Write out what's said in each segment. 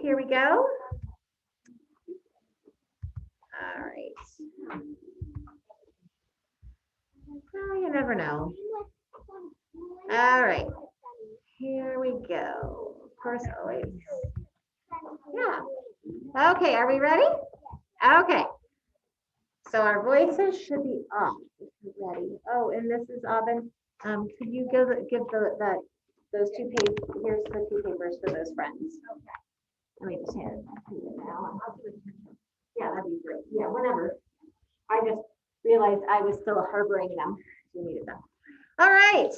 here we go. All right. Well, you never know. All right, here we go. Of course, always. Yeah. Okay, are we ready? Okay. So our voices should be off if you're ready. Oh, and this is Aubin. Could you give those two pages? Here's the two papers for those friends. Okay. Let me just hand it to you now. Yeah, that'd be great. Yeah, whenever. I just realized I was still harboring them. You needed them. All right.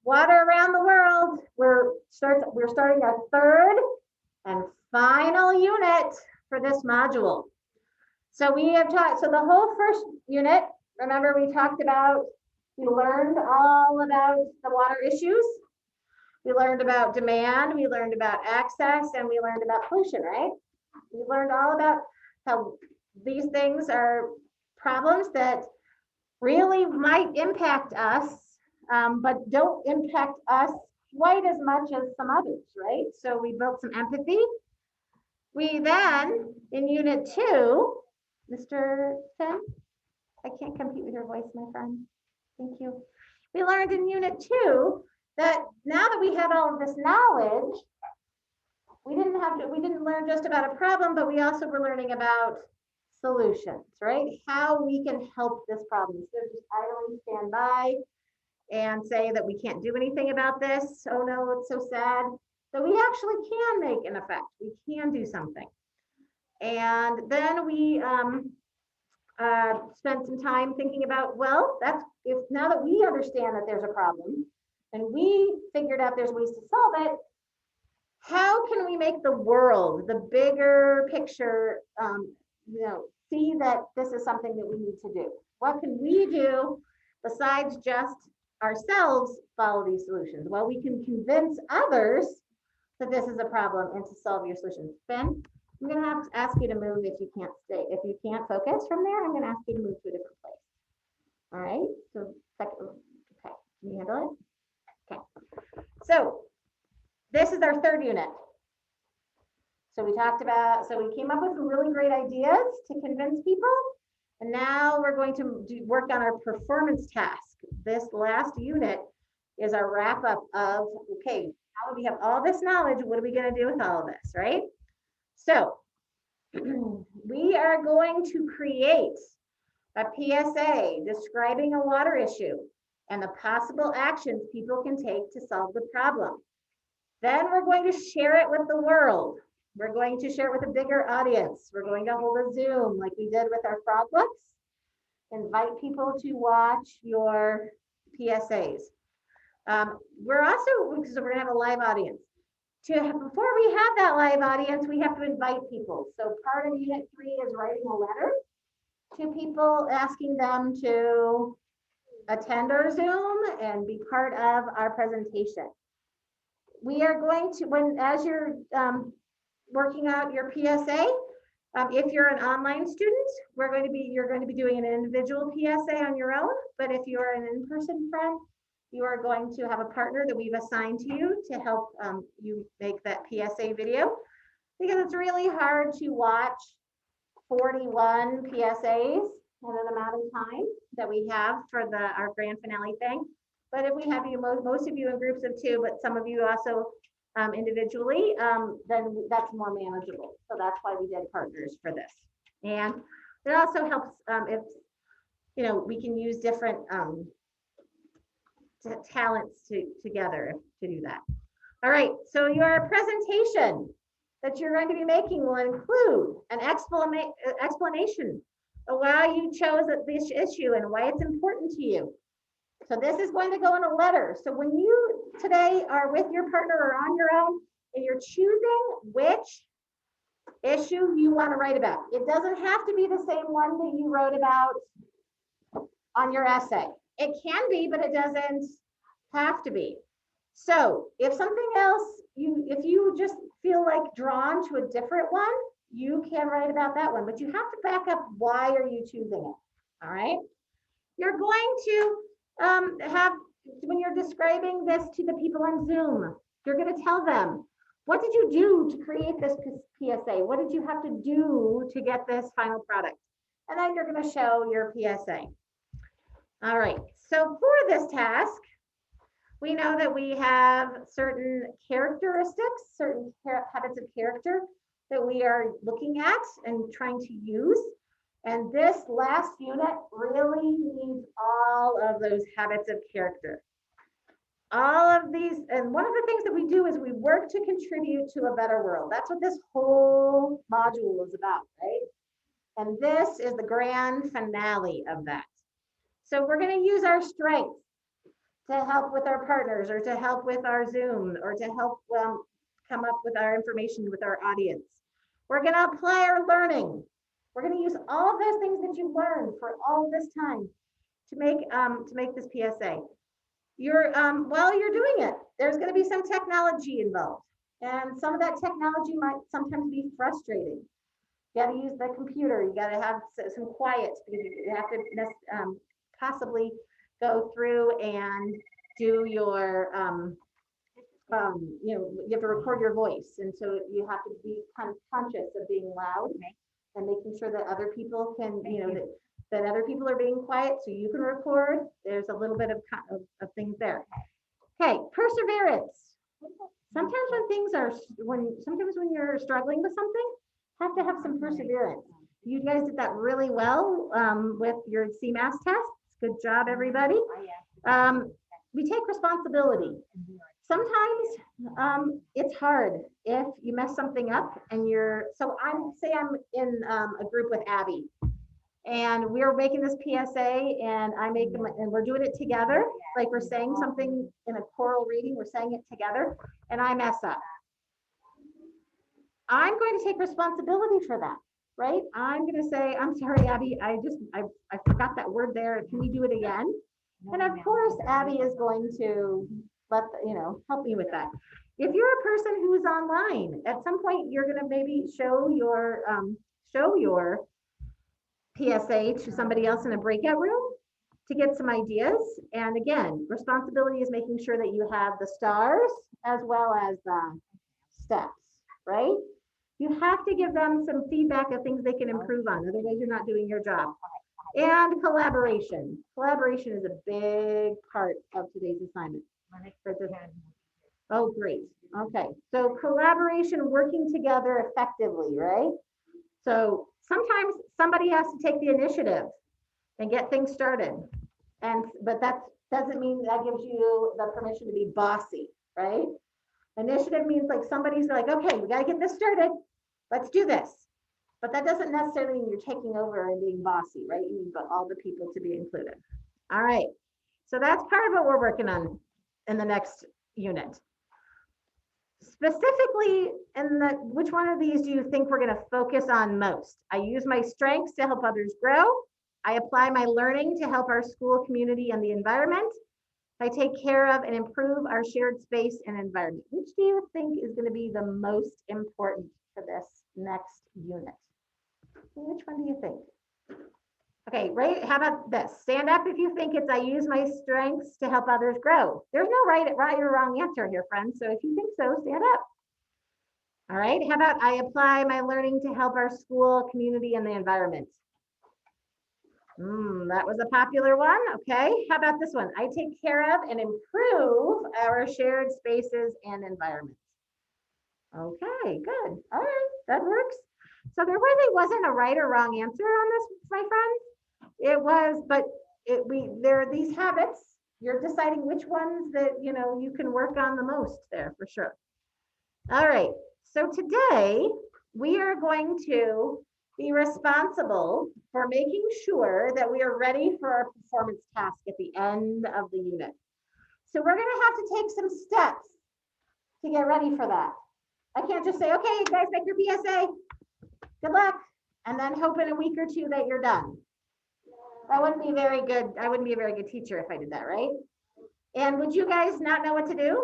Water around the world. We're starting our third and final unit for this module. So we have talked, so the whole first unit, remember we learned all about the water issues. We learned about demand, we learned about access, and we learned about pollution, right? We learned all about how these things are problems that really might impact us, but don't impact us quite as much as some others, right? So we built some empathy. We then, in unit 2, Mr. Finn, I can't compete with your voice, my friend. Thank you. We learned in unit 2 that now that we had all of this knowledge, we didn't learn just about a problem, but we also were learning about solutions, right? How we can help this problem. Instead of just idly stand by and say that we can't do anything about this. Oh no, it's so sad. That we actually can make an effect. We can do something. And then we spent some time thinking about, well, now that we understand that there's a problem and we figured out there's ways to solve it, how can we make the world, the bigger picture, see that this is something that we need to do? What can we do besides just ourselves follow these solutions? Well, we can convince others that this is a problem and to solve your solutions. Ben, I'm going to have to ask you to move if you can't focus from there. I'm going to ask you to move to a different place. All right. So, okay. Can you handle it? Okay. So this is our third unit. So we came up with some really great ideas to convince people. And now we're going to work on our performance task. This last unit is our wrap up of, okay, now that we have all this knowledge, what are we going to do with all of this, right? So we are going to create a PSA describing a water issue and the possible actions people can take to solve the problem. Then we're going to share it with the world. We're going to share it with a bigger audience. We're going to hold a Zoom like we did with our frog books. Invite people to watch your PSAs. We're going to have a live audience. Before we have that live audience, we have to invite people. So part of unit 3 is writing a letter to people, asking them to attend our Zoom and be part of our presentation. We are going to, as you're working out your PSA, if you're an online student, you're going to be doing an individual PSA on your own. But if you're an in-person friend, you are going to have a partner that we've assigned to you to help you make that PSA video, because it's really hard to watch 41 PSAs in an amount of time that we have for our grand finale thing. But if we have you, most of you in groups of 2, but some of you also individually, then that's more manageable. So that's why we did partners for this. And it also helps if, we can use different talents together to do that. All right, so your presentation that you're going to be making will include an explanation of why you chose this issue and why it's important to you. So this is going to go in a letter. So when you today are with your partner or on your own and you're choosing which issue you want to write about, it doesn't have to be the same one that you wrote about on your essay. It can be, but it doesn't have to be. So if something else, if you just feel like drawn to a different one, you can write about that one, but you have to back up why are you choosing it, all right? You're going to when you're describing this to the people on Zoom, you're going to tell them What did you do to create this PSA? What did you have to do to get this final product? And then you're going to show your PSA. All right, so for this task, we know that we have certain characteristics, certain habits of character that we are looking at and trying to use. And this last unit really needs all of those habits of character. All of these, and one of the things that we do is we work to contribute to a better world. That's what this whole module is about, right? And this is the grand finale of that. So we're going to use our strengths to help with our partners, or to help with our Zoom, or to help come up with our information with our audience. We're going to apply our learning. We're going to use all of those things that you've learned for all this time to make this PSA. While you're doing it, there's going to be some technology involved, and some of that technology might sometimes be frustrating. You got to use the computer. You got to have some quiet, because you have to possibly go through and do your, you have to record your voice. And so you have to be kind of conscious of being loud and making sure that other people can, that other people are being quiet so you can record. There's a little bit of things there. Okay, perseverance. Sometimes when you're struggling with something, have to have some perseverance. You guys did that really well with your CMAS tests. Good job, everybody. We take responsibility. Sometimes it's hard if you mess something up and I'm in a group with Abby, and we're making this PSA, and and we're doing it together. Like we're saying something in a choral reading, we're saying it together, and I mess up. I'm going to take responsibility for that. Right? I'm going to say, I'm sorry, Abby, I forgot that word there. Can we do it again? And of course, Abby is going to help me with that. If you're a person who's online, at some point, you're going to maybe show your PSA to somebody else in a breakout room to get some ideas. And again, responsibility is making sure that you have the stars as well as the steps, right? You have to give them some feedback of things they can improve on. Otherwise, you're not doing your job. And collaboration. Collaboration is a big part of today's assignment. Oh, great. Okay. So collaboration, working together effectively, right? So sometimes somebody has to take the initiative and get things started. But that doesn't mean that gives you the permission to be bossy, right? Initiative means like somebody's like, okay, we got to get this started. Let's do this. But that doesn't necessarily mean you're taking over and being bossy, right? You need all the people to be included. All right. So that's part of what we're working on in the next unit. Specifically, which one of these do you think we're going to focus on most? I use my strengths to help others grow. I apply my learning to help our school, community, and the environment. I take care of and improve our shared space and environment. Which do you think is going to be the most important for this next unit? Which one do you think? Okay, right, how about this? Stand up if you think it's I use my strengths to help others grow. There's no right or wrong answer here, friends. So if you think so, stand up. All right, how about I apply my learning to help our school, community, and the environment? That was a popular one. Okay, how about this one? I take care of and improve our shared spaces and environments. Okay, good. All right, that works. So there really wasn't a right or wrong answer on this, my friends. It was, but there are these habits. You're deciding which ones that you can work on the most there for sure. All right. So today we are going to be responsible for making sure that we are ready for our performance task at the end of the unit. So we're going to have to take some steps to get ready for that. I can't just say, okay, you guys make your PSA. Good luck. And then hope in a week or two that you're done. That wouldn't be very good. I wouldn't be a very good teacher if I did that, right? And would you guys not know what to do?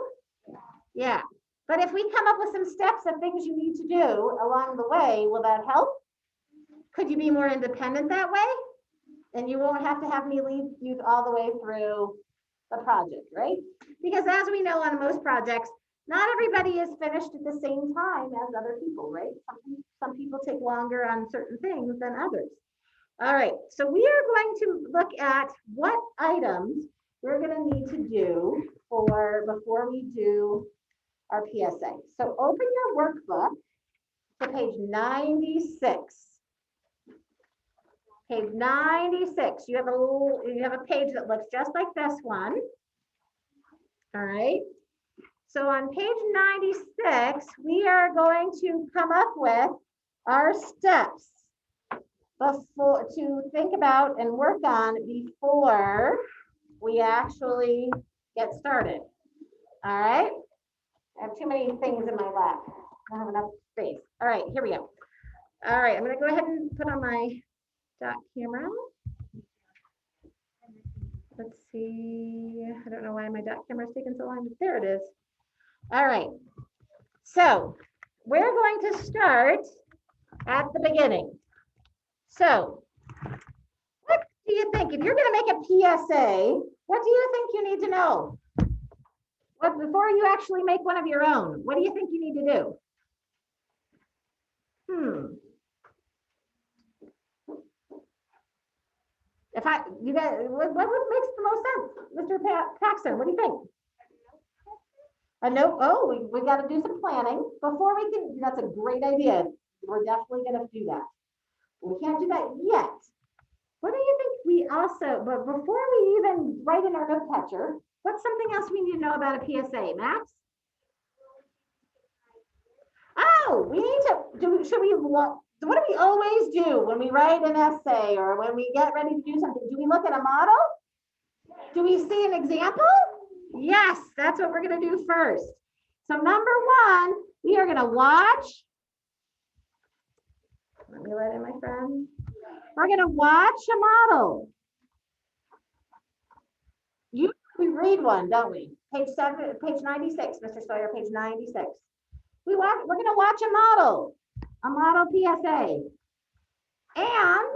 Yeah. But if we come up with some steps of things you need to do along the way, will that help? Could you be more independent that way? And you won't have to have me lead you all the way through the project, right? Because as we know on most projects, not everybody is finished at the same time as other people, right? Some people take longer on certain things than others. All right, so we are going to look at what items we're going to need to do before we do our PSA. So open your workbook to page 96. Page 96. You have a page that looks just like this one. All right. So on page 96, we are going to come up with our steps to think about and work on before we actually get started. All right. I have too many things in my lap. I don't have enough space. All right, here we go. All right, I'm going to go ahead and put on my dot camera. Let's see. I don't know why my dot camera is taking so long, but there it is. All right. So we're going to start at the beginning. So what do you think? If you're going to make a PSA, what do you think you need to know? What, before you actually make one of your own, what do you think you need to do? You guys, what makes the most sense? Mr. Paxton, what do you think? A note, oh, we got to do some planning before we can, that's a great idea. We're definitely going to do that. We can't do that yet. What do you think we also, but before we even write in our note catcher, what's something else we need to know about a PSA, Max? Oh, we need to what do we always do when we write an essay or when we get ready to do something? Do we look at a model? Do we see an example? Yes, that's what we're going to do first. So number one, we are going to watch. Let me let in my friend. We're going to watch a model. We read one, don't we? Page 96, Mr. Sawyer, page 96. We're going to watch a model PSA. And,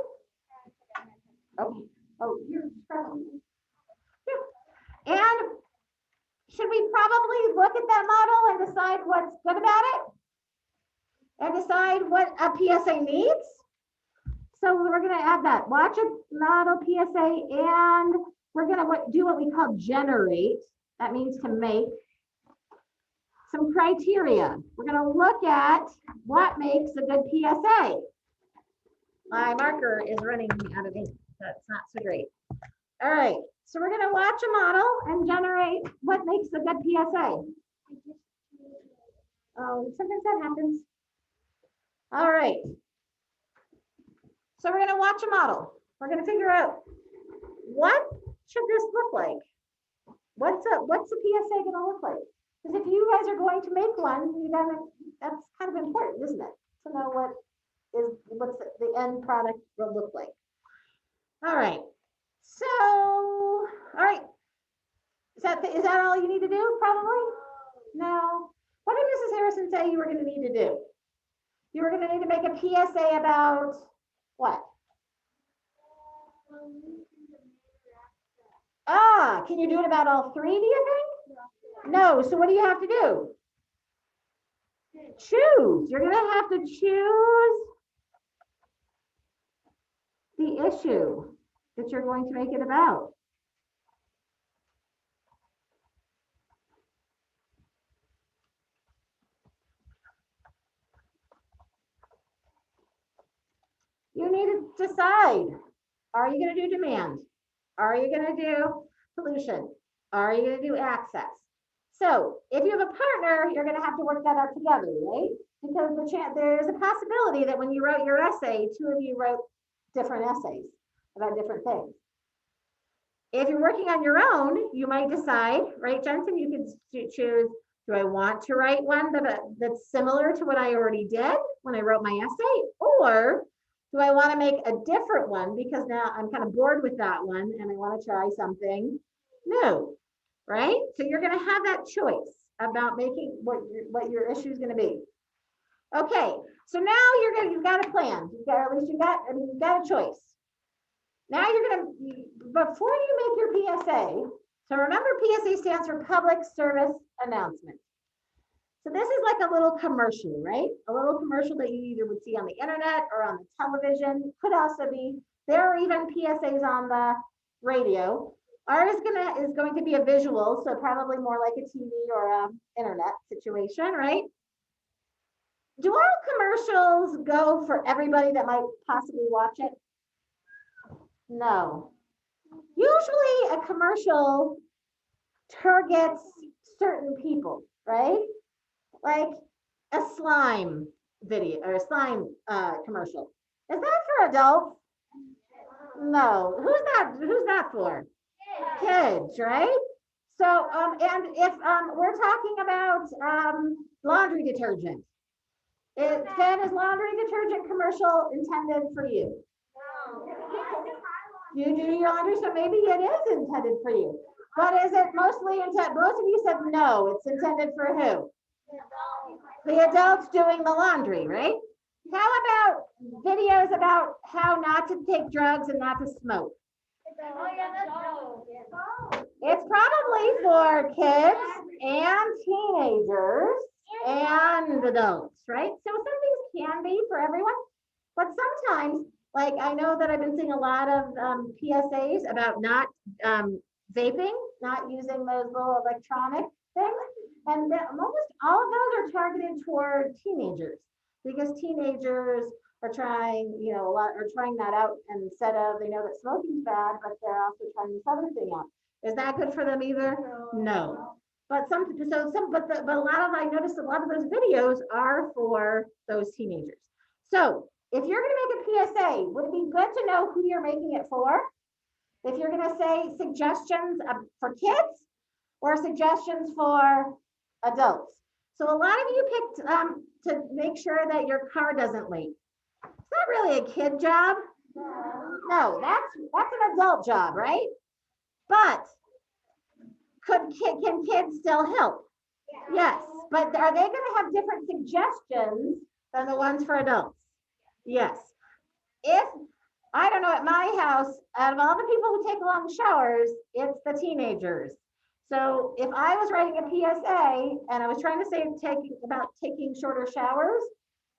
okay, oh, you're struggling. Yeah. And should we probably look at that model and decide what's good about it? And decide what a PSA needs? So we're going to add that. Watch a model PSA, and we're going to do what we call generate. That means to make some criteria. We're going to look at what makes a good PSA. My marker is running out of ink. That's not so great. All right. So we're going to watch a model and generate what makes a good PSA. Oh, sometimes that happens. All right. So we're going to watch a model. We're going to figure out what should this look like? What's the PSA going to look like? Because if you guys are going to make one, that's kind of important, isn't it? To know what's the end product will look like. All right. So, all right. Is that all you need to do? Probably? No. What did Mrs. Harrison say you were going to need to do? You were going to need to make a PSA about what? Can you do it about all three, do you think? No. So what do you have to do? Choose. You're going to have to choose the issue that you're going to make it about. You need to decide, are you going to do demand? Are you going to do pollution? Are you going to do access? So if you have a partner, you're going to have to work that out together, right? Because there's a possibility that when you wrote your essay, two of you wrote different essays about different things. If you're working on your own, you might decide, right, Jensen, you can choose, do I want to write one that's similar to what I already did when I wrote my essay? Or do I want to make a different one because now I'm kind of bored with that one and I want to try something new, right? So you're going to have that choice about making what your issue is going to be. Okay, so now you've got a plan. You've got a choice. Now you're going to, before you make your PSA, so remember PSA stands for Public Service Announcement. So this is like a little commercial, right? A little commercial that you either would see on the internet or on the television. Could also be, there are even PSAs on the radio. Ours is going to be a visual, so probably more like a TV or a internet situation, right? Do all commercials go for everybody that might possibly watch it? No. Usually a commercial targets certain people, right? Like a slime video or a slime commercial. Is that for adults? No. Who's that for? Kids, right? So, and if we're talking about laundry detergent, then is laundry detergent commercial intended for you? You do your laundry, so maybe it is intended for you. But is it mostly intended? Most of you said no, it's intended for who? The adults doing the laundry, right? How about videos about how not to take drugs and not to smoke? It's probably for kids and teenagers and adults, right? So some things can be for everyone, but sometimes, like I know that I've been seeing a lot of PSAs about not vaping, not using those little electronic things. And almost all of those are targeted toward teenagers because teenagers are trying, you know, are trying that out instead of, they know that smoking's bad, but they're also trying this other thing out. Is that good for them either? No. But but a lot of, I noticed a lot of those videos are for those teenagers. So if you're going to make a PSA, would it be good to know who you're making it for? If you're going to say suggestions for kids or suggestions for adults. So a lot of you picked to make sure that your car doesn't leak. It's not really a kid job. No, that's an adult job, right? But can kids still help? Yes, but are they going to have different suggestions than the ones for adults? Yes. If, I don't know, at my house, out of all the people who take long showers, it's the teenagers. So if I was writing a PSA and I was trying to say about taking shorter showers,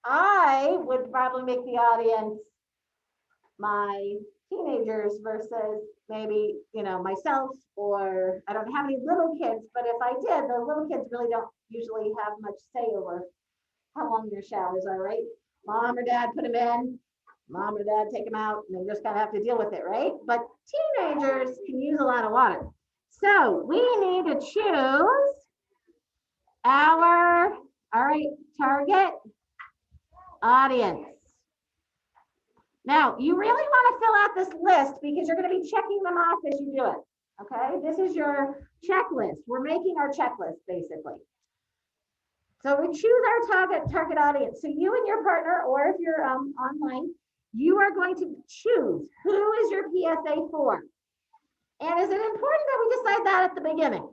I would probably make the audience my teenagers versus maybe, you know, myself, or I don't have any little kids, but if I did, the little kids really don't usually have much say over how long your showers are, right? Mom or dad put them in, mom or dad take them out, and they just kind of have to deal with it, right? But teenagers can use a lot of water. So we need to choose our, all right, target audience. Now, you really want to fill out this list because you're going to be checking them off as you do it. Okay, this is your checklist. We're making our checklist basically. So we choose our target audience. So you and your partner, or if you're online, you are going to choose who is your PSA for. And is it important that we decide that at the beginning?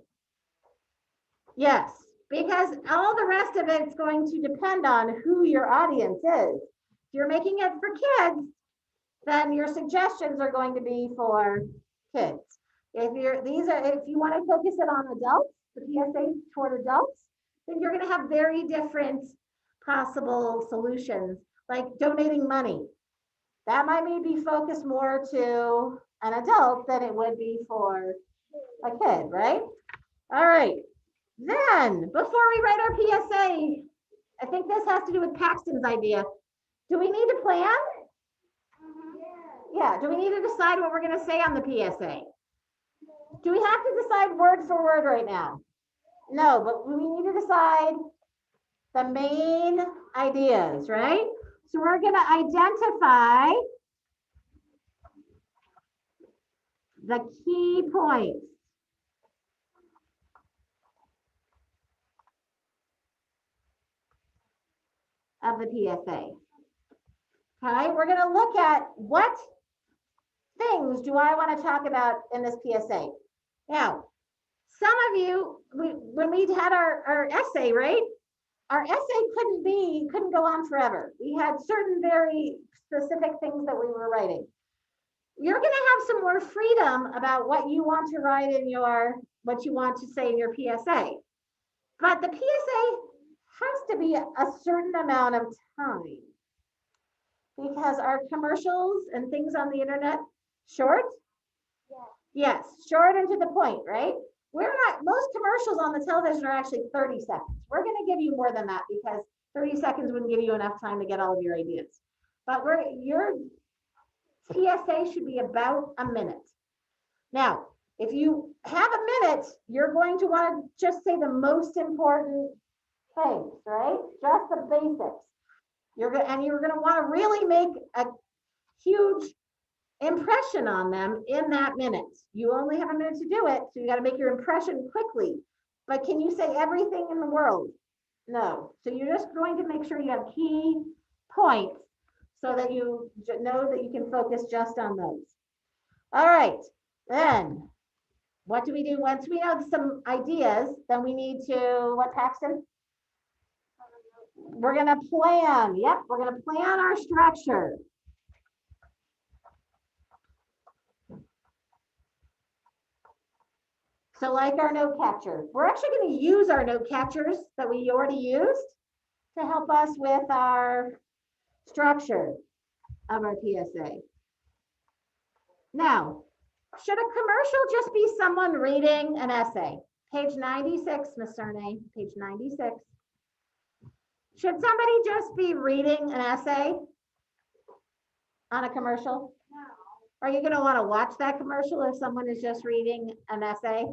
Yes, because all the rest of it's going to depend on who your audience is. If you're making it for kids, then your suggestions are going to be for kids. If you want to focus it on adults, the PSA toward adults, then you're going to have very different possible solutions, like donating money. That might be focused more to an adult than it would be for a kid, right? All right. Then, before we write our PSA, I think this has to do with Paxton's idea. Do we need to plan? Yeah, do we need to decide what we're going to say on the PSA? Do we have to decide word for word right now? No, but we need to decide the main ideas, right? So we're going to identify the key points. Of the PSA. Okay, we're going to look at what things do I want to talk about in this PSA. Now, some of you, when we had our essay, right? Our essay couldn't go on forever. We had certain very specific things that we were writing. You're going to have some more freedom about what you want to write in what you want to say in your PSA. But the PSA has to be a certain amount of time because our commercials and things on the internet short. Yes, short and to the point, right? We're not, most commercials on the television are actually 30 seconds. We're going to give you more than that because 30 seconds wouldn't give you enough time to get all of your ideas. But your PSA should be about a minute. Now, if you have a minute, you're going to want to just say the most important things, right? Just the basics. You're going to want to really make a huge impression on them in that minute. You only have a minute to do it, so you got to make your impression quickly. But can you say everything in the world? No. So you're just going to make sure you have key points so that you know that you can focus just on those. All right, then what do we do once we have some ideas? Then we need to, what, Paxton? We're going to plan. Yep, we're going to plan our structure. So like our note catcher, we're actually going to use our note catchers that we already used to help us with our structure of our PSA. Now, should a commercial just be someone reading an essay? Page 96, Ms. Cernay, page 96. Should somebody just be reading an essay on a commercial? No. Are you going to want to watch that commercial if someone is just reading an essay?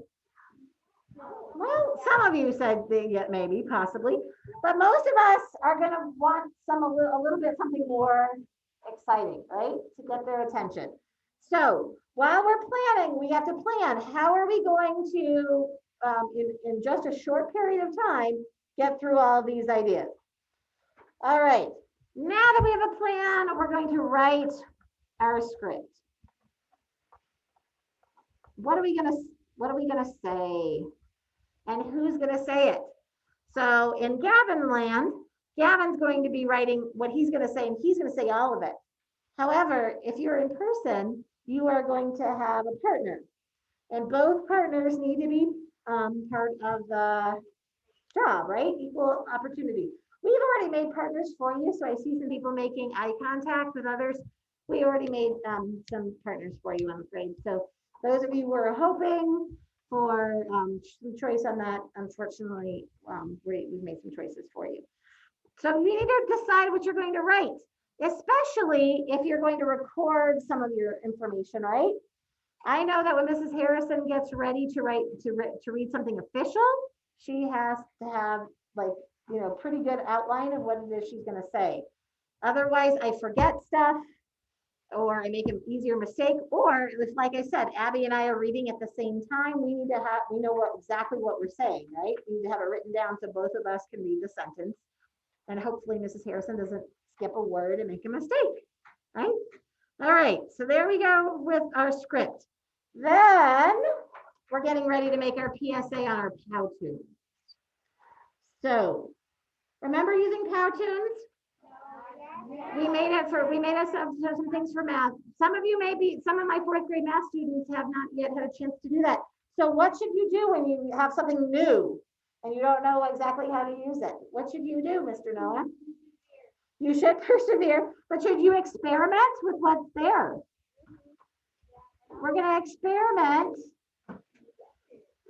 Well, some of you said maybe, possibly, but most of us are going to want a little bit something more exciting, right? To get their attention. So while we're planning, we have to plan. How are we going to, in just a short period of time, get through all these ideas? All right. Now that we have a plan, we're going to write our script. What are we gonna say? And who's gonna say it? So in Gavin land, Gavin's going to be writing what he's gonna say, and he's gonna say all of it. However, if you're in person, you are going to have a partner, and both partners need to be part of the job, right? Equal opportunity. We've already made partners for you, so I see some people making eye contact with others. We already made some partners for you, I'm afraid. So those of you who are hoping for some choice on that, unfortunately, we've made some choices for you. So you need to decide what you're going to write, especially if you're going to record some of your information, right? I know that when Mrs. Harrison gets ready to read something official, she has to have pretty good outline of what it is she's going to say. Otherwise, I forget stuff, or I make an easier mistake, or if, like I said, Abby and I are reading at the same time, we know exactly what we're saying, right? We need to have it written down so both of us can read the sentence, and hopefully Mrs. Harrison doesn't skip a word and make a mistake, right? All right, so there we go with our script. Then we're getting ready to make our PSA on our Powtoon. So remember using Powtoons? We made us some things for math. Some of my fourth grade math students have not yet had a chance to do that. So what should you do when you have something new and you don't know exactly how to use it? What should you do, Mr. Noah? You should persevere, but should you experiment with what's there? We're going to experiment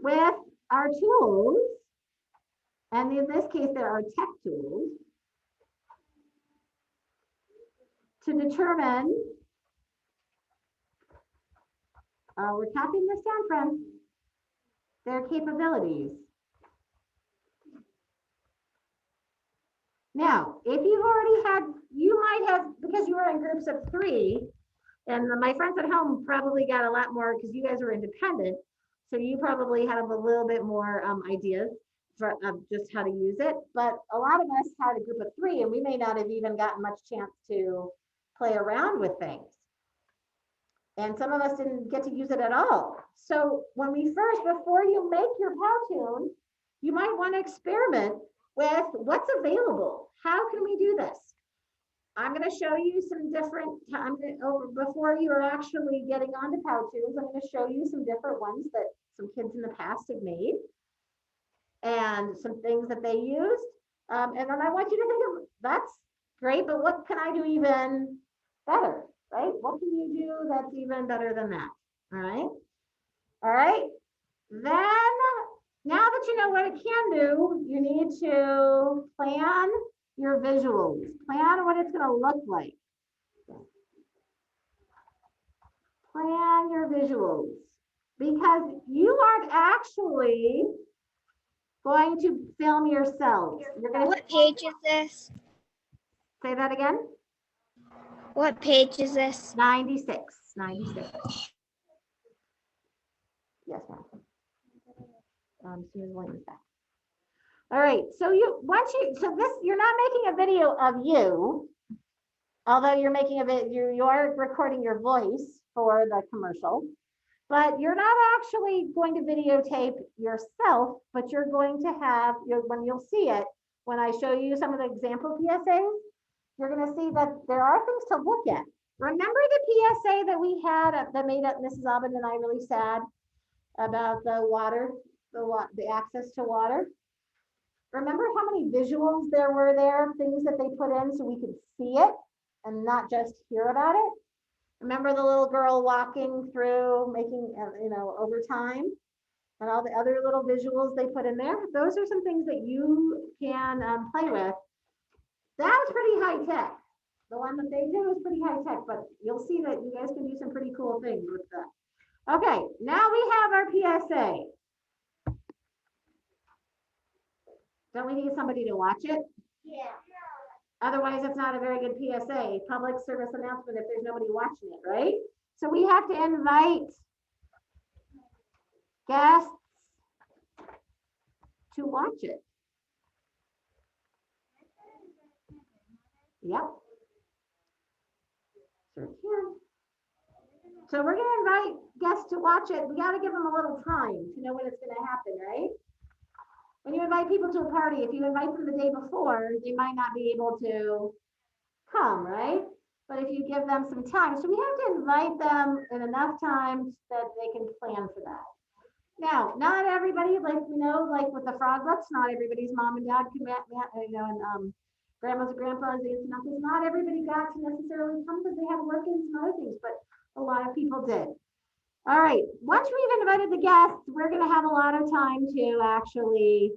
with our tools, and in this case, there are tech tools, to determine, we're copying this down, friends, their capabilities. Now, if you've already had, you might have, because you were in groups of 3, and my friends at home probably got a lot more because you guys are independent, so you probably have a little bit more ideas of just how to use it. But a lot of us had a group of 3, and we may not have even gotten much chance to play around with things. And some of us didn't get to use it at all. So before you make your Powtoon, you might want to experiment with what's available. How can we do this? I'm going to show you some different, before you're actually getting onto Powtoons, I'm going to show you some different ones that some kids in the past have made and some things that they used. And then I want you to think of, that's great, but what can I do even better, right? What can you do that's even better than that? All right. All right. Then, now that you know what it can do, you need to plan your visuals. Plan what it's going to look like. Plan your visuals. Because you aren't actually going to film yourselves. You're going to What page is this? say that again. What page is this? 96. 96. Yes, ma'am. Susan Williams back. All right. So you're not making a video of you, although you're making a video, you are recording your voice for the commercial. But you're not actually going to videotape yourself, but you're going to have, when you'll see it, when I show you some of the example PSAs, you're going to see that there are things to look at. Remember the PSA that we had that made up Mrs. Aubin and I really sad about the water, the access to water? Remember how many visuals there were there, things that they put in so we could see it and not just hear about it? Remember the little girl walking through, making, over time, and all the other little visuals they put in there? Those are some things that you can play with. That was pretty high tech. The one that they did was pretty high tech, but you'll see that you guys can do some pretty cool things with that. Okay, now we have our PSA. Don't we need somebody to watch it? Yeah. Otherwise, it's not a very good PSA, public service announcement, if there's nobody watching it, right? So we have to invite guests to watch it. Yep. Search here. So we're going to invite guests to watch it. We got to give them a little time to know when it's going to happen, right? When you invite people to a party, if you invite them the day before, they might not be able to come, right? But if you give them some time, so we have to invite them in enough time that they can plan for that. Now, not everybody, like with the froglets, not everybody's mom and dad can, and grandmas and grandpas, aunts and uncles, not everybody got to necessarily come because they had work and some other things, but a lot of people did. All right, once we've invited the guests, we're going to have a lot of time to actually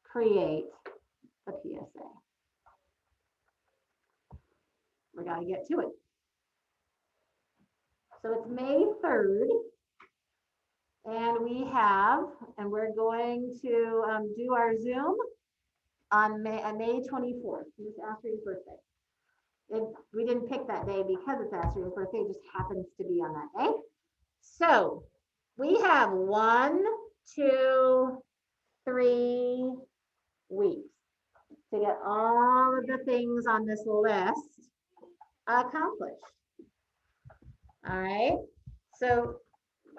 create the PSA. We got to get to it. So it's May 3rd, and we're going to do our Zoom on May 24th, just after your birthday. We didn't pick that day because it's after your birthday, it just happens to be on that day. So we have 1, 2, 3 weeks to get all of the things on this list accomplished. All right. So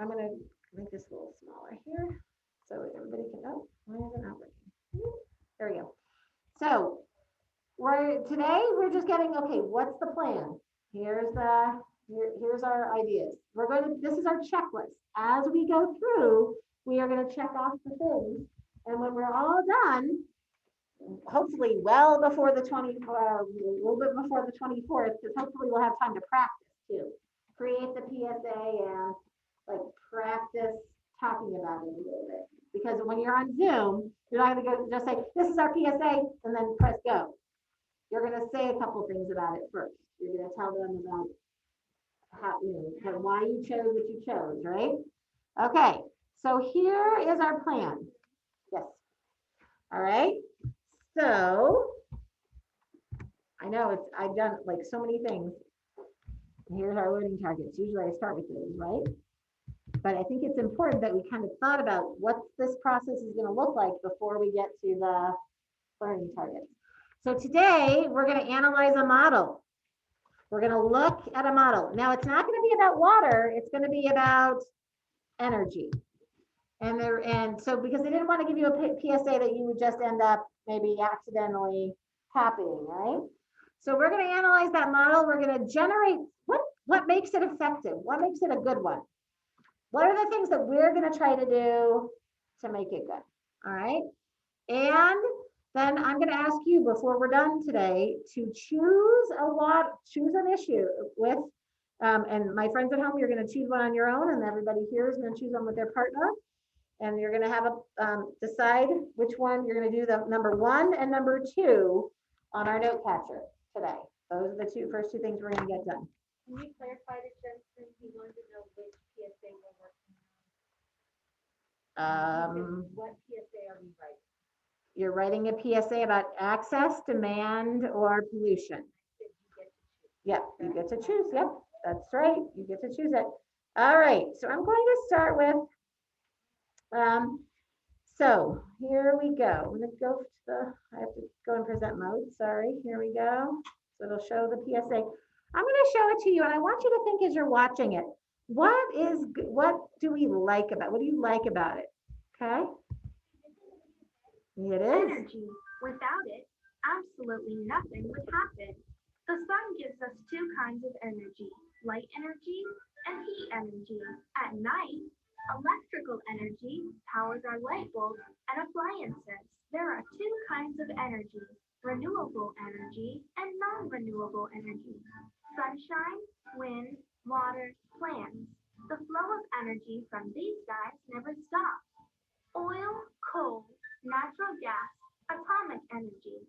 I'm going to make this a little smaller here so everybody can know. Why is it not working? There we go. So today we're just getting, okay, what's the plan? Here's our ideas. This is our checklist. As we go through, we are going to check off the things. And when we're all done, hopefully well before the a little bit before the 24th, because hopefully we'll have time to practice too. Create the PSA and practice talking about it a little bit. Because when you're on Zoom, you're not going to go just say, this is our PSA, and then press go. You're going to say a couple things about it first. You're going to tell them about why you chose what you chose, right? Okay, so here is our plan. Yes. All right. So I know I've done so many things. Here's our learning targets. Usually I start with those, right? But I think it's important that we kind of thought about what this process is going to look like before we get to the learning targets. So today we're going to analyze a model. We're going to look at a model. Now it's not going to be about water. It's going to be about energy. And so because they didn't want to give you a PSA that you would just end up maybe accidentally copying, right? So we're going to analyze that model. We're going to generate what makes it effective? What makes it a good one? What are the things that we're going to try to do to make it good? All right. And then I'm going to ask you before we're done today to choose an issue with, and my friends at home, you're going to choose one on your own, and everybody here is going to choose one with their partner. And you're going to have decide which one you're going to do, the number 1 and number 2 on our note catcher today. Those are the first two things we're going to get done. Can you clarify this, Jensen? He wanted to know which PSA we're working on. What PSA are we writing? You're writing a PSA about access, demand, or pollution. Yep, you get to choose. Yep, that's right. You get to choose it. All right, so I'm going to start with, so here we go. I'm going to go to I have to go in present mode. Sorry, here we go. So it'll show the PSA. I'm going to show it to you, and I want you to think as you're watching it, what do we like about, what do you like about it? Okay. It is. Energy. Without it, absolutely nothing would happen. The sun gives us two kinds of energy, light energy and heat energy. At night, electrical energy powers our light bulbs and appliances. There are two kinds of energy, renewable energy and non-renewable energy. Sunshine, wind, water, plants. The flow of energy from these guys never stops. Oil, coal, natural gas, atomic energy.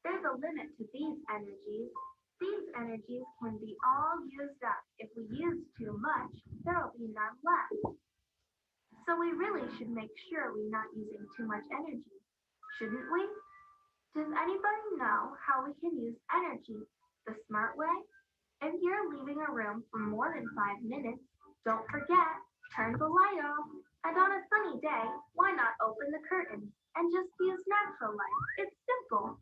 There's a limit to these energies. These energies can be all used up. If we use too much, there'll be none left. So we really should make sure we're not using too much energy, shouldn't we? Does anybody know how we can use energy the smart way? If you're leaving a room for more than 5 minutes, don't forget, turn the light off. And on a sunny day, why not open the curtains and just use natural light? It's simple.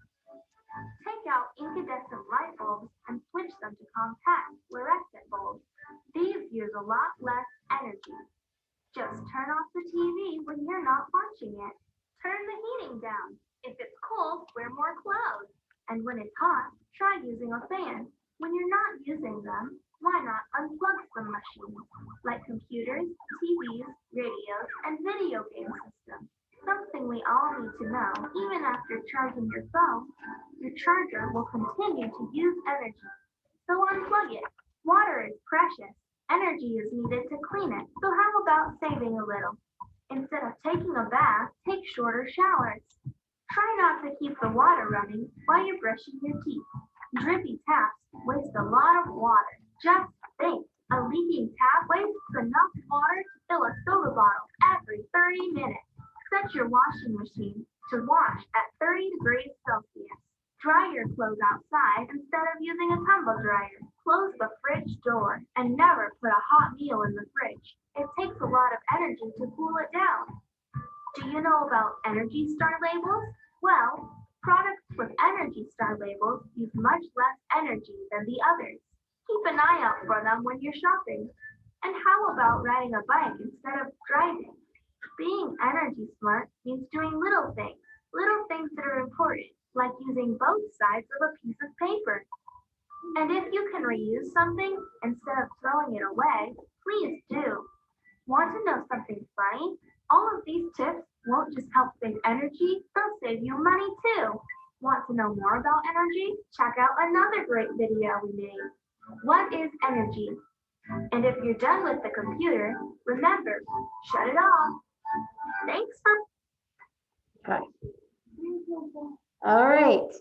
Take out incandescent light bulbs and switch them to compact fluorescent bulbs. These use a lot less energy. Just turn off the TV when you're not watching it. Turn the heating down. If it's cold, wear more clothes. And when it's hot, try using a fan. When you're not using them, why not unplug some machines, like computers, TVs, radios, and video game systems? Something we all need to know, even after charging your phone, your charger will continue to use energy. So unplug it. Water is precious. Energy is needed to clean it. So how about saving a little? Instead of taking a bath, take shorter showers. Try not to keep the water running while you're brushing your teeth. Drippy taps waste a lot of water. Just think, a leaking tap wastes enough water to fill a soda bottle every 30 minutes. Set your washing machine to wash at 30 degrees Celsius. Dry your clothes outside instead of using a tumble dryer. Close the fridge door and never put a hot meal in the fridge. It takes a lot of energy to cool it down. Do you know about Energy Star labels? Well, products with Energy Star labels use much less energy than the others. Keep an eye out for them when you're shopping. And how about riding a bike instead of driving? Being energy smart means doing little things that are important, like using both sides of a piece of paper. And if you can reuse something instead of throwing it away, please do. Want to know something funny? All of these tips won't just help save energy, they'll save you money too. Want to know more about energy? Check out another great video we made. What is energy? And if you're done with the computer, remember, shut it off. Thanks for... Okay. All right.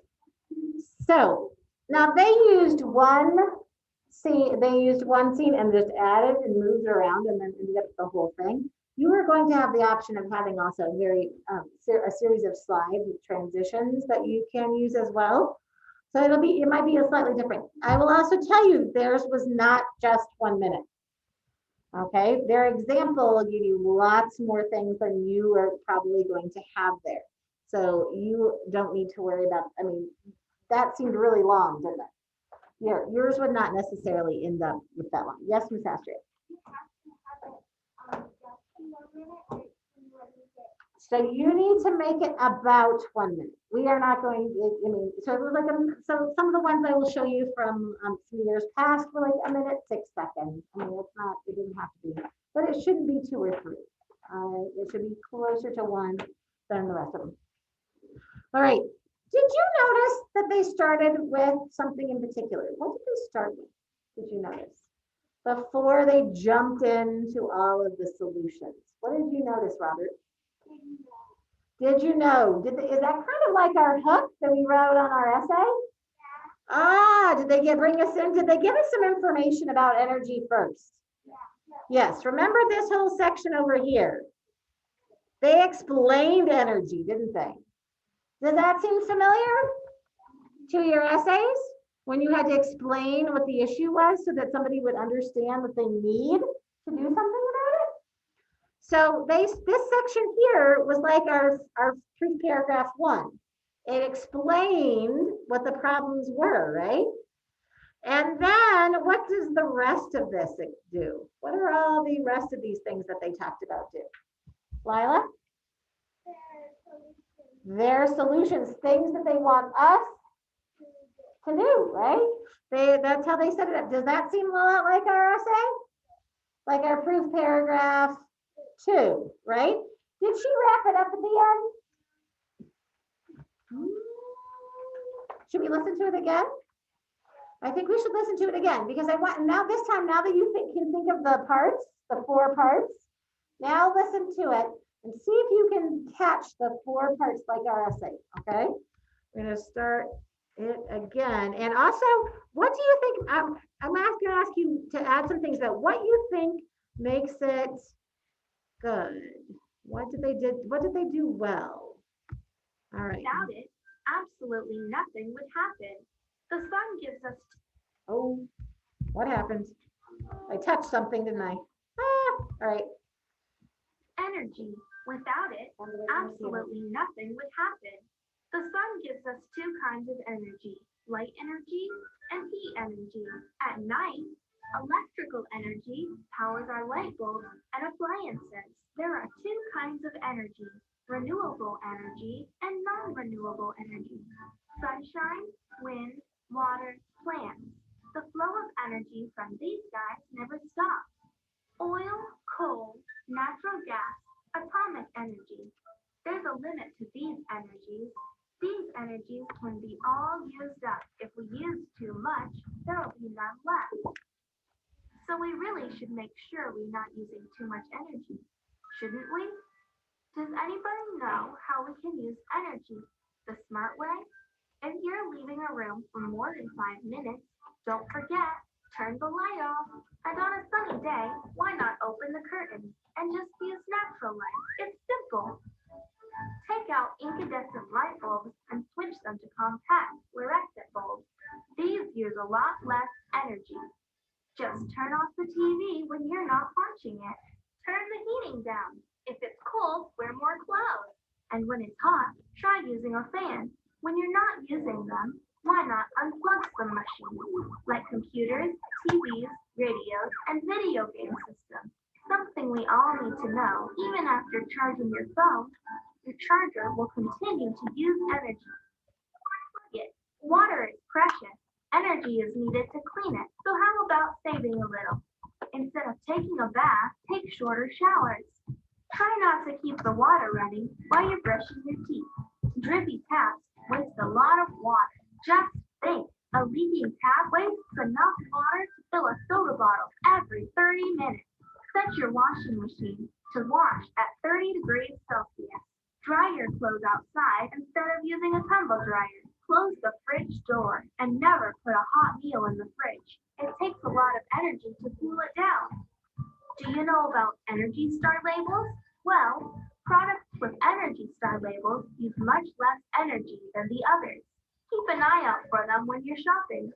So now they used one scene and just added and moved around and then ended up with the whole thing. You are going to have the option of having also a series of slides with transitions that you can use as well. So it might be a slightly different. I will also tell you theirs was not just 1 minute. Okay, their example will give you lots more things than you are probably going to have there. So you don't need to worry about, I mean, that seemed really long, didn't it? Yours would not necessarily end up with that long. Yes, Ms. Astrid. So you need to make it about 1 minute. We are not going, I mean, so it was like, so some of the ones I will show you from some years past were like 1 minute, 6 seconds. I mean, it didn't have to be, but it shouldn't be 2 or 3. It should be closer to 1 than the rest of them. All right, Did you notice that they started with something in particular? What did they start with? Did you notice? Before they jumped into all of the solutions. What did you notice, Robert? Did you know? Is that kind of like our hook that we wrote on our essay? Ah, did they bring us in? Did they give us some information about energy first? Yes, remember this whole section over here? They explained energy, didn't they? Does that seem familiar to your essays? When you had to explain what the issue was so that somebody would understand what they need to do something about it? So this section here was like our proof paragraph 1. It explained what the problems were, right? And then what does the rest of this do? What are all the rest of these things that they talked about do? Lila? Their solutions, things that they want us to do, right? That's how they set it up. Does that seem a lot like our essay? Like our proof paragraph 2, right? Did she wrap it up at the end? Should we listen to it again? I think we should listen to it again because I want, now this time, now that you can think of the parts, the 4 parts, now listen to it and see if you can catch the 4 parts like our essay, okay? We're gonna start it again. And also, what do you think, I'm gonna ask you to add some things about what you think makes it good. What did they do well? All right. Without it, absolutely nothing would happen. The sun gives us Oh, what happened? I touched something, didn't I? Ah, all right. energy. Without it, absolutely nothing would happen. The sun gives us 2 kinds of energy, light energy and heat energy. At night, electrical energy powers our light bulbs and appliances. There are 2 kinds of energy, renewable energy and non-renewable energy. Sunshine, wind, water, plants. The flow of energy from these guys never stops. Oil, coal, natural gas, atomic energy. There's a limit to these energies. These energies can be all used up. If we use too much, there will be none left. So we really should make sure we're not using too much energy, shouldn't we? Does anybody know how we can use energy the smart way? If you're leaving a room for more than 5 minutes, don't forget, turn the light off. And on a sunny day, why not open the curtains and just use natural light? It's simple. Take out incandescent light bulbs and switch them to compact fluorescent bulbs. These use a lot less energy. Just turn off the TV when you're not watching it. Turn the heating down. If it's cold, wear more clothes. And when it's hot, try using a fan. When you're not using them, why not unplug some machines, like computers, TVs, radios, and video game systems? Something we all need to know, even after charging your phone, your charger will continue to use energy. Water is precious. Energy is needed to clean it. So how about saving a little? Instead of taking a bath, take shorter showers. Try not to keep the water running while you're brushing your teeth. Drippy taps waste a lot of water. Just think, a leaking tap wastes enough water to fill a soda bottle every 30 minutes. Set your washing machine to wash at 30 degrees Celsius. Dry your clothes outside instead of using a tumble dryer. Close the fridge door and never put a hot meal in the fridge. It takes a lot of energy to cool it down. Do you know about Energy Star labels? Well, products with Energy Star labels use much less energy than the others. Keep an eye out for them when you're shopping.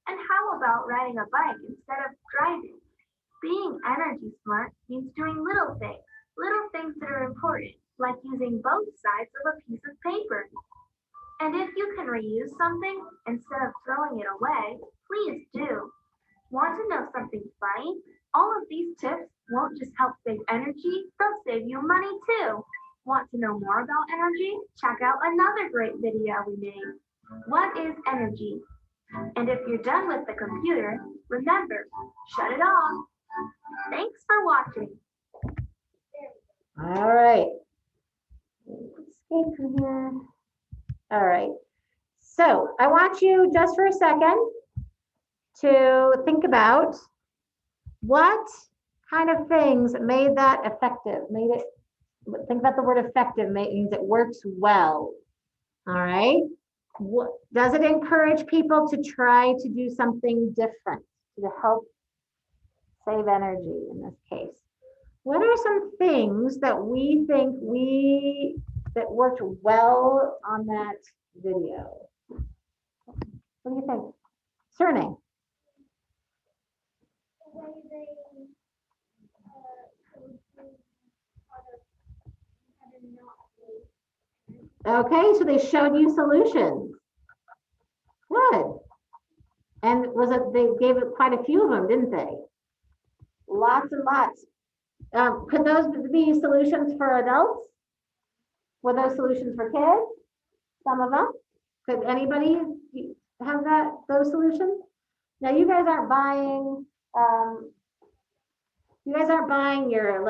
And how about riding a bike instead of driving? Being energy smart means doing little things that are important, like using both sides of a piece of paper. And if you can reuse something instead of throwing it away, please do. Want to know something funny? All of these tips won't just help save energy, they'll save you money too. Want to know more about energy? Check out another great video we made. What is energy? And if you're done with the computer, remember, shut it off. Thanks for watching. All right. Escape from here. All right. So I want you just for a second to think about what kind of things made that effective, think about the word effective, means it works well. All right. Does it encourage people to try to do something different to help save energy in this case? What are some things that we think that worked well on that video? What do you think? Surname. The way they how to not waste. Okay, so they showed you solutions. Good. And they gave it quite a few of them, didn't they? Lots and lots. Could those be solutions for adults? Were those solutions for kids? Some of them. Could anybody have those solutions? Now you guys aren't buying your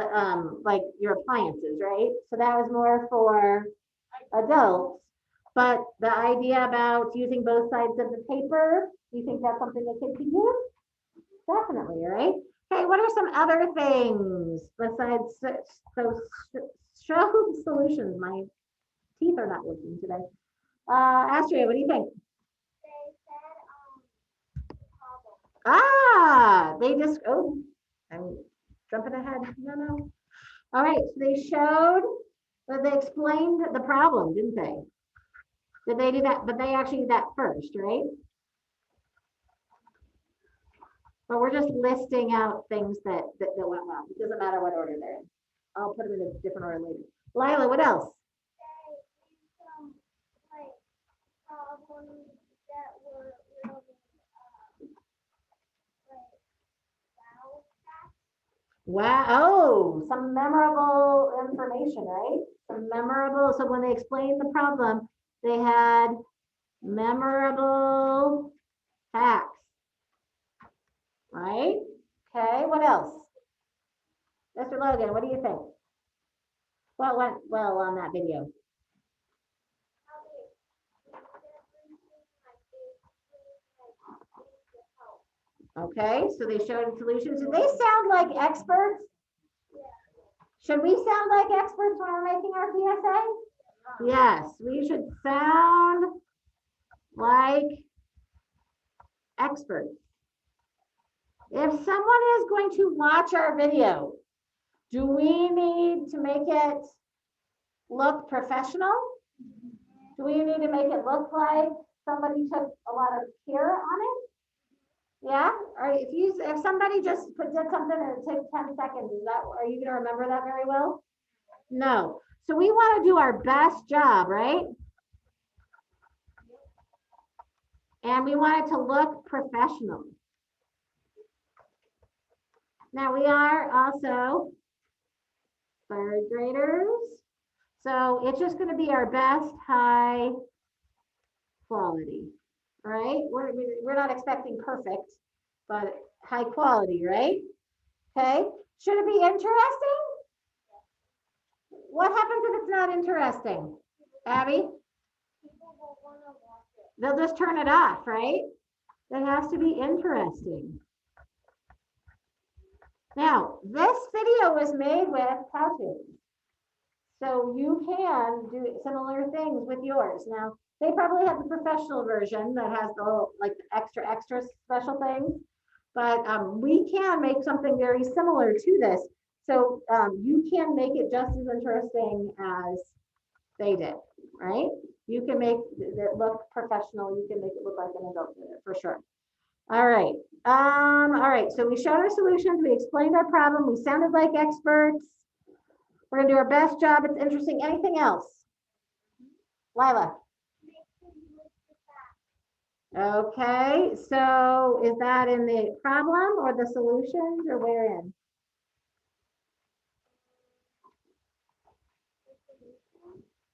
like your appliances, right? So that was more for adults. But the idea about using both sides of the paper, do you think that's something a kid could use? Definitely, right? Okay, what are some other things besides those show solutions? My teeth are not working today. Astrid, what do you think? They said problem. They just, I'm jumping ahead. No. All right, so they explained the problem, didn't they? Did they do that? But they actually did that first, right? But we're just listing out things that went well. It doesn't matter what order they're in. I'll put them in a different order later. Lila, what else? They used some like problems that were really like Wow. Oh, some memorable information, right? So when they explained the problem, they had memorable facts. Right? Okay, what else? Mr. Logan, what do you think? What went well on that video? Okay, so they showed solutions. Do they sound like experts? Should we sound like experts when we're making our PSA? Yes, we should sound like experts. If someone is going to watch our video, do we need to make it look professional? Do we need to make it look like somebody took a lot of care on it? Yeah, or if somebody just did something and it took 10 seconds, are you gonna remember that very well? No. So we want to do our best job, right? And we want it to look professional. Now we are also third graders. So it's just gonna be our best high quality. Right? We're not expecting perfect, but high quality, right? Okay. Should it be interesting? What happens if it's not interesting? Abby? They'll just turn it off, right? It has to be interesting. Now, this video was made with how-tos. So you can do similar things with yours. Now, they probably have the professional version that has the like extra special things, but we can make something very similar to this. So you can make it just as interesting as they did, right? You can make it look professional. You can make it look like an adult did it for sure. All right. All right. So we showed our solutions. We explained our problem. We sounded like experts. We're gonna do our best job. It's interesting. Anything else? Lila. Okay, so is that in the problem or the solutions or where in?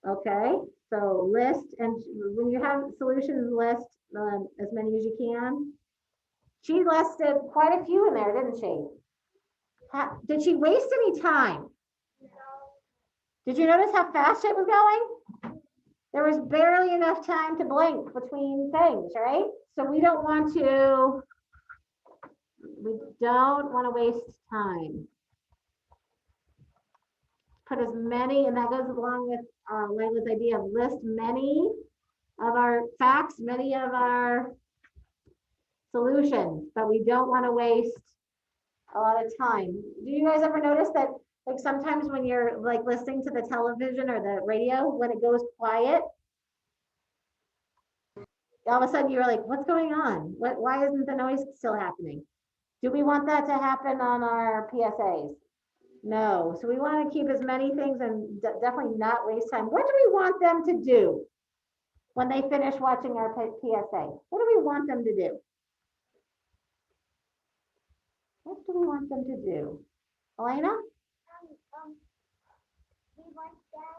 Okay, so list, and when you have solutions, list as many as you can. She listed quite a few in there, didn't she? Did she waste any time? Did you notice how fast it was going? There was barely enough time to blink between things, right? So we don't want to waste time. Put as many, and that goes along with Layla's idea of list many of our facts, many of our solutions, but we don't want to waste a lot of time. Do you guys ever notice that, like, sometimes when you're like listening to the television or the radio, when it goes quiet, all of a sudden you're like, what's going on? Why isn't the noise still happening? Do we want that to happen on our PSAs? No. So we want to keep as many things and definitely not waste time. What do we want them to do when they finish watching our PSA? What do we want them to do? What do we want them to do? Elena? We want them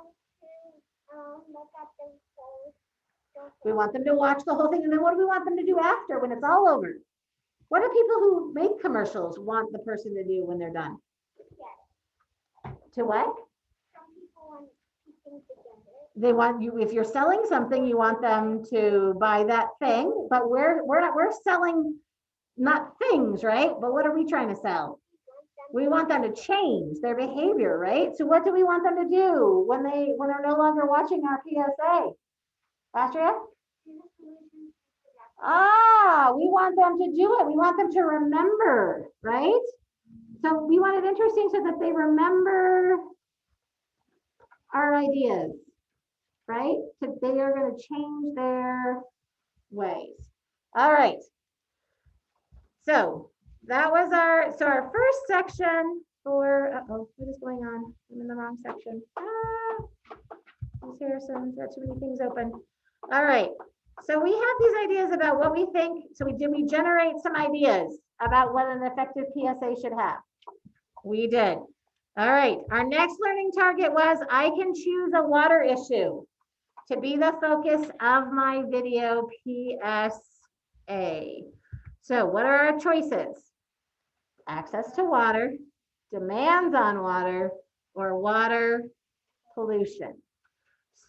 to look at the whole. We want them to watch the whole thing, and then what do we want them to do after when it's all over? What do people who make commercials want the person to do when they're done? Yes. To what? Some people want to keep things together. They want you, if you're selling something, you want them to buy that thing, but we're selling not things, right? But what are we trying to sell? We want them to change their behavior, right? So what do we want them to do when they're no longer watching our PSA? Astria? We want them to do it. We want them to remember, right? So we want it interesting so that they remember our ideas, right? So they are going to change their ways. All right. So that was our first section for, what is going on? I'm in the wrong section. Ms. Harrison, got too many things open. All right. So we have these ideas about what we think. So we generate some ideas about what an effective PSA should have. We did. All right. Our next learning target was I can choose a water issue to be the focus of my video PSA. So what are our choices? Access to water, demands on water, or water pollution.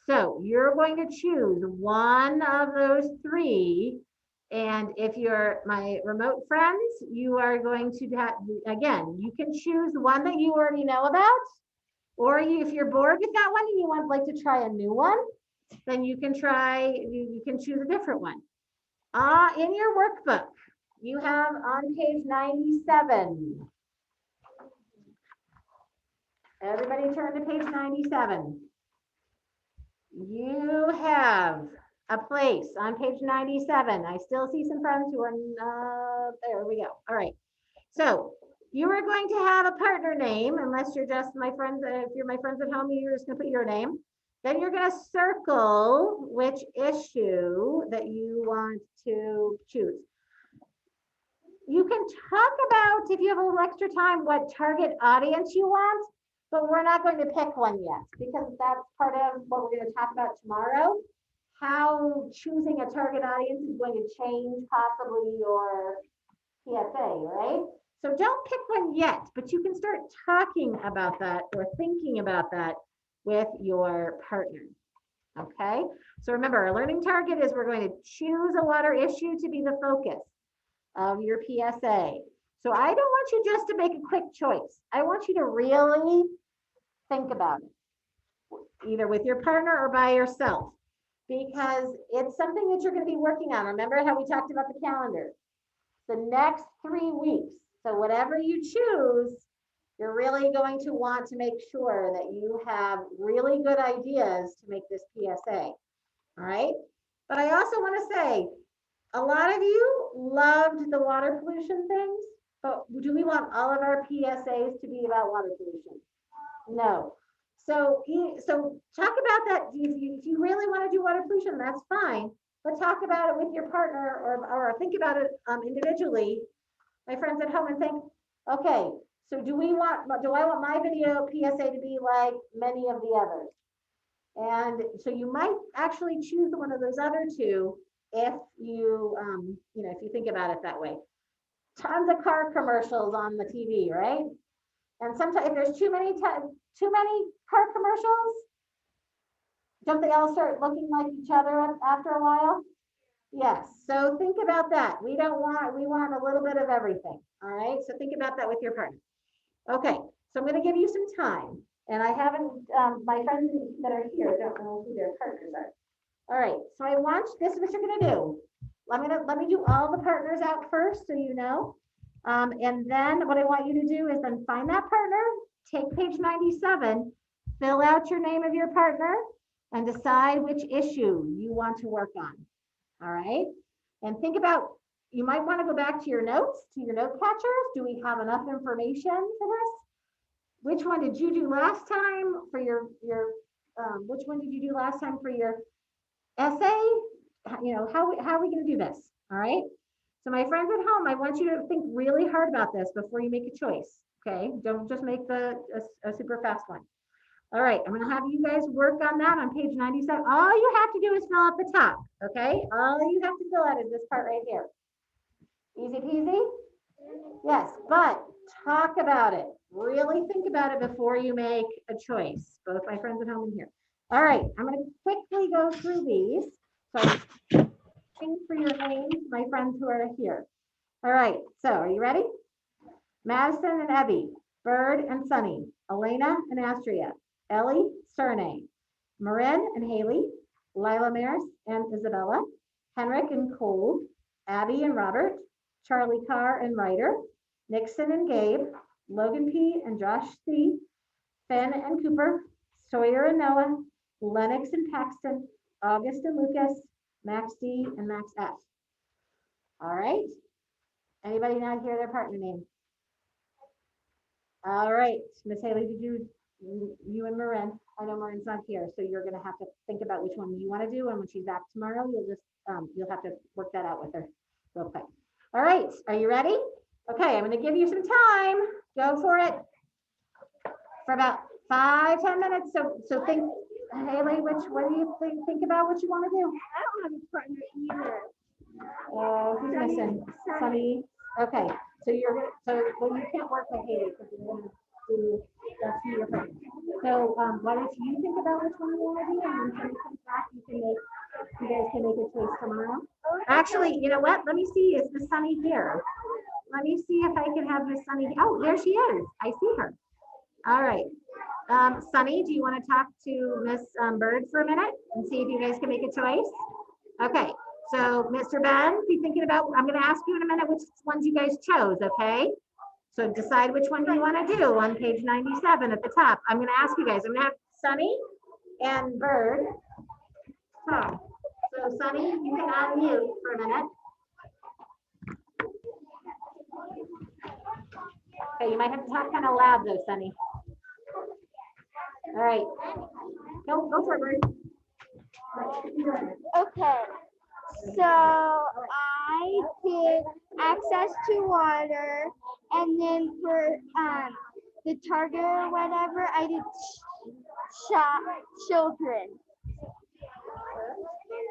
So you're going to choose one of those three. And if you're my remote friends, you are going to have, again, you can choose one that you already know about, or if you're bored with that one and you want like to try a new one, then you can choose a different one. In your workbook, you have on page 97. Everybody turn to page 97. You have a place on page 97. I still see some friends who are, there we go. All right. So you are going to have a partner name, unless you're just my friends. If you're my friends at home, you're just going to put your name. Then you're going to circle which issue that you want to choose. You can talk about, if you have a little extra time, what target audience you want, but we're not going to pick one yet because that's part of what we're going to talk about tomorrow, how choosing a target audience is going to change possibly your PSA, right? So don't pick one yet, but you can start talking about that or thinking about that with your partner, okay? So remember, our learning target is we're going to choose a water issue to be the focus of your PSA. So I don't want you just to make a quick choice. I want you to really think about it, either with your partner or by yourself, because it's something that you're going to be working on. Remember how we talked about the calendar? The next 3 weeks. So whatever you choose, you're really going to want to make sure that you have really good ideas to make this PSA. All right. But I also want to say, a lot of you loved the water pollution things, but do we want all of our PSAs to be about water pollution? No. So talk about that. If you really want to do water pollution, that's fine. But talk about it with your partner or think about it individually, my friends at home, and think, okay, so do I want my video PSA to be like many of the others? And so you might actually choose one of those other two if you, if you think about it that way. Tons of car commercials on the TV, right? And sometimes if there's too many car commercials, Don't they all start looking like each other after a while? Yes, so think about that. We want a little bit of everything, all right? So think about that with your partner. Okay, so I'm gonna give you some time, and I haven't, my friends that are here don't know who their partners are. All right, so I want, this is what you're gonna do. Let me do all the partners out first, so you know. And then what I want you to do is then find that partner, take page 97, fill out your name of your partner, and decide which issue you want to work on. All right, and think about, you might want to go back to your notes, to your note catchers. Do we have enough information for this? Which one did you do last time for your which one did you do last time for your essay? You know, how are we going to do this? All right. So my friends at home, I want you to think really hard about this before you make a choice. Okay. Don't just make a super fast one. All right. I'm going to have you guys work on that on page 97. All you have to do is fill out the top. Okay. All you have to fill out is this part right here. Easy peasy? Yes, but talk about it. Really think about it before you make a choice. Both my friends at home and here. All right, I'm going to quickly go through these. So think for your names, my friends who are here. All right, so are you ready? Madison and Evie, Bird and Sunny, Elena and Astria, Ellie, Serne, Marin and Haley, Lila Maris and Isabella, Henrik and Cole, Abby and Robert, Charlie Carr and Ryder, Nixon and Gabe, Logan P. and Josh C., Finn and Cooper, Sawyer and Noah, Lennox and Paxton, August and Lucas, Max D. and Max F. All right. Anybody not hear their partner name? All right. Miss Haley, did you and Marin? I know Marin's not here, so you're going to have to think about which one you want to do. And when she's back tomorrow, you'll have to work that out with her real quick. All right. Are you ready? Okay, I'm going to give you some time. Go for it for about 5-10 minutes. So think, Haley, what do you think about what you want to do? I don't have a partner either. Who's missing? Sunny. Okay, so well, you can't work with Haley because you're going to do that's who your partner. So why don't you think about which one you want to do, and when Sunny comes back, you guys can make a choice tomorrow. Actually, you know what? Let me see. Is Miss Sunny here? Let me see if I can have Miss Sunny. Oh, there she is. I see her. All right. Sunny, do you want to talk to Miss Bird for a minute and see if you guys can make a choice? Okay. So, Mr. Ben, be thinking about, I'm going to ask you in a minute which ones you guys chose, okay? So decide which one do you want to do on page 97 at the top. I'm going to ask you guys. I'm going to have Sunny and Bird talk. So, Sunny, you can unmute for a minute. Okay, you might have to talk kind of loud though, Sunny. All right. Go for it, Bird. Okay. So I did access to water, and then for the target or whatever, I did children.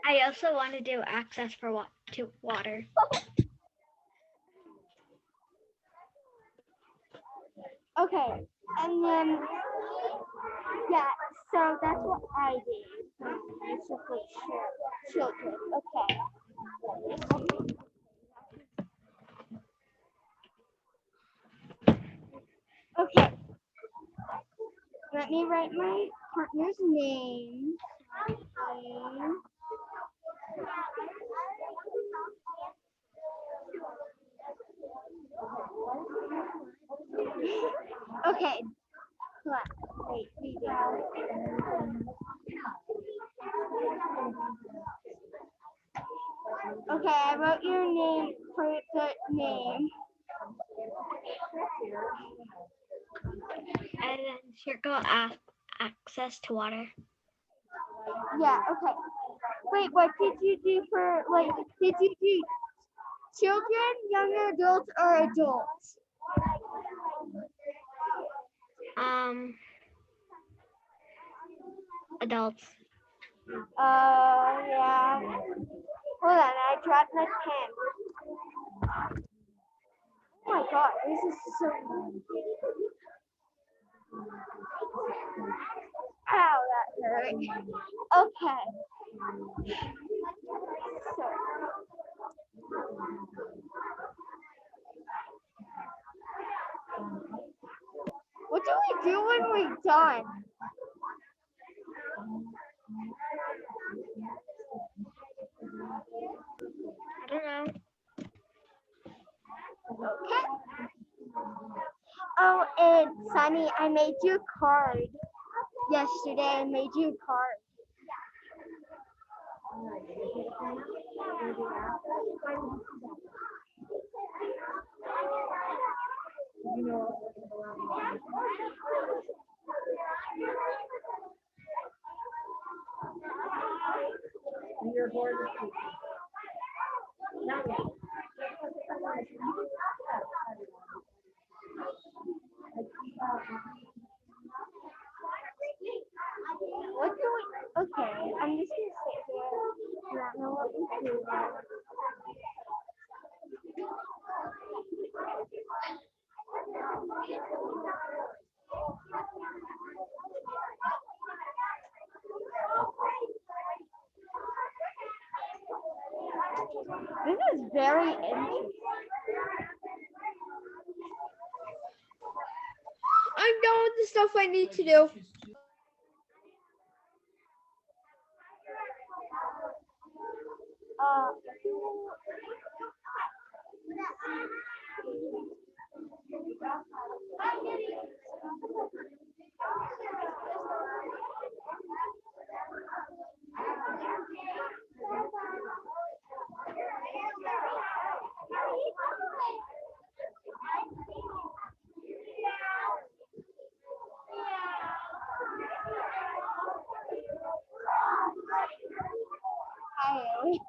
I also want to do access to water. Okay, and then yeah, so that's what I did. I support children. Okay. Okay. Let me write my partner's name. Okay. Wait, okay, I wrote your name for the name. And then circle access to water. Yeah, okay. Wait, what did you do for, did you do children, young adults, or adults? Adults. Yeah. Hold on, I dropped my pen. Oh my god, this is so. Ow, that hurt. Okay. So, what do we do when we're done? I don't know. Okay. Oh, and Sunny, I made you a card. Yesterday, I made you a card. Your board is not yet. What do we? Okay, I'm just gonna sit here. I don't know what we do. This is very interesting. I'm done with the stuff I need to do. Uh, Hi. Yes.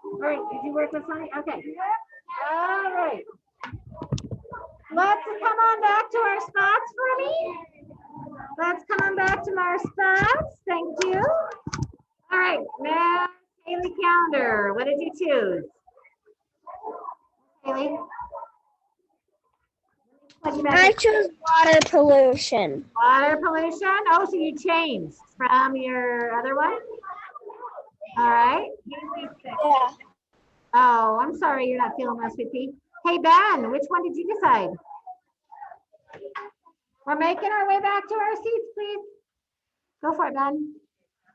All right, did you work with Sunny? Okay. All right. Let's come on back to our spots for me. Let's come on back to our spots. Thank you. All right, now Haley Calendar. What did you choose? Haley? What'd you I measure? chose water pollution. Water pollution. Oh, so you changed from your other one? All right. Yeah. Oh, I'm sorry you're not feeling well, sweet pea. Hey, Ben, which one did you decide? We're making our way back to our seats, please. Go for it, Ben.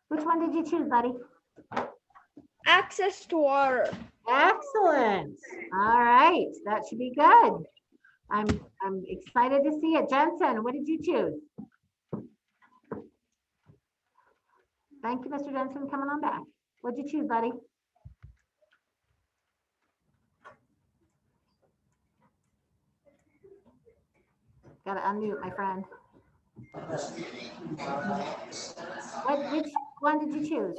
Which one did you choose, buddy? Access to water. Excellent. All right, that should be good. I'm excited to see it. Jensen, what did you choose? Thank you, Mr. Jensen, coming on back. What'd you choose, buddy? Gotta unmute, my friend. Which one did you choose?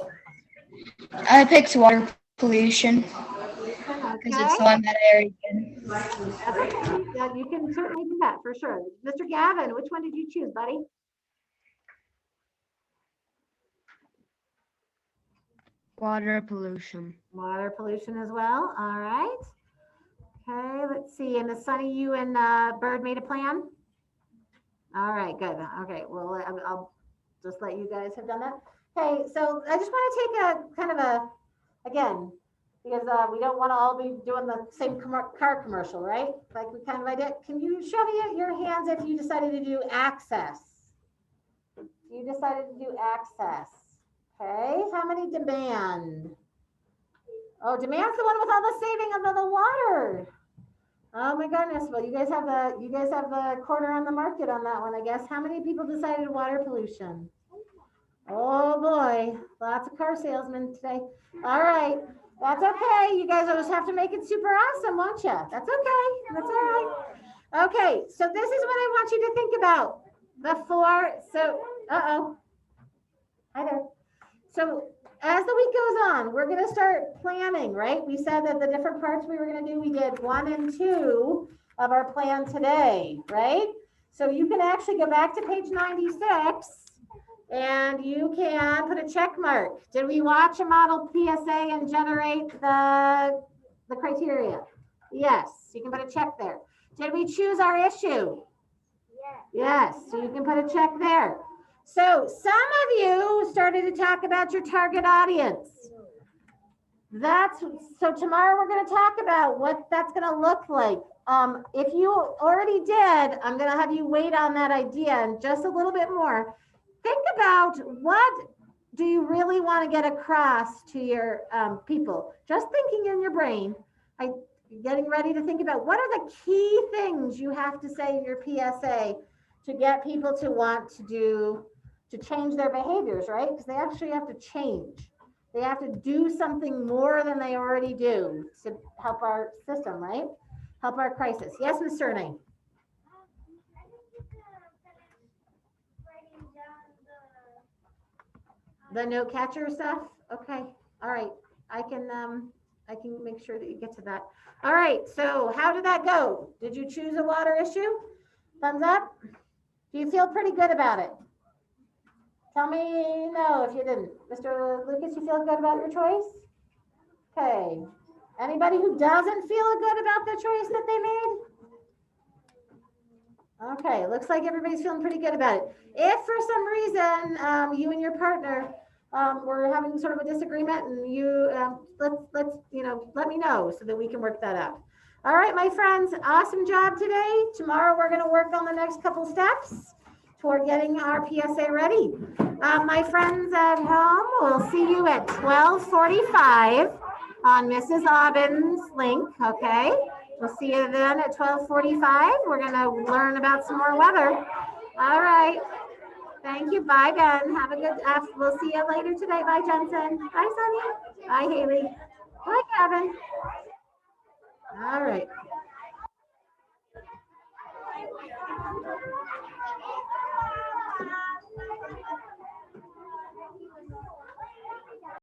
I picked water pollution Pollution, because okay. it's the one that I already did. That's okay. Yeah, you can certainly do that for sure. Mr. Gavin, which one did you choose, buddy? Water pollution. Water pollution as well. All right. Okay, let's see. And Sunny, you and Bird made a plan? All right, good. Okay, well, I'll just let you guys have done that. Okay, so I just want to take a kind of a, again, because we don't want to all be doing the same car commercial, right? Like we kind of I did. Can you show me your hands if you decided to do access? You decided to do access. Okay, how many demand? Oh, demand's the one with all the saving of the water. Oh my goodness. Well, you guys have the corner on the market on that one, I guess. How many people decided water pollution? Oh boy, lots of car salesmen today. All right, that's okay. You guys will just have to make it super awesome, won't you? That's okay. That's all right. Okay, so this is what I want you to think about before. So, hi there. So as the week goes on, we're going to start planning, right? We said that the different parts we were going to do, we did 1 and 2 of our plan today, right? So you can actually go back to page 96 and you can put a check mark. Did we watch a model PSA and generate the criteria? Yes, you can put a check there. Did we choose our issue? Yes, so you can put a check there. So some of you started to talk about your target audience. So tomorrow we're going to talk about what that's going to look like. If you already did, I'm going to have you wait on that idea and just a little bit more. Think about what do you really want to get across to your people? Just thinking in your brain, getting ready to think about what are the key things you have to say in your PSA to get people to want to change their behaviors, right? Because they actually have to change. They have to do something more than they already do to help our system, right? Help our crisis. Yes, Ms. Surname. The note catcher stuff? Okay. All right. I can make sure that you get to that. All right. So how did that go? Did you choose a water issue? Thumbs up. Do you feel pretty good about it? Tell me no if you didn't. Mr. Lucas, you feel good about your choice? Okay. Anybody who doesn't feel good about the choice that they made? Okay, looks like everybody's feeling pretty good about it. If for some reason you and your partner were having sort of a disagreement, and you let's let me know so that we can work that out. All right, my friends, awesome job today. Tomorrow we're going to work on the next couple steps toward getting our PSA ready. My friends at home, we'll see you at 12:45 on Mrs. Aubin's link, okay? We'll see you then at 12:45. We're going to learn about some more weather. All right. Thank you. Bye, Ben. Have a good, we'll see you later today. Bye, Jensen. Bye, Sunny. Bye, Haley. Bye, Kevin. All right.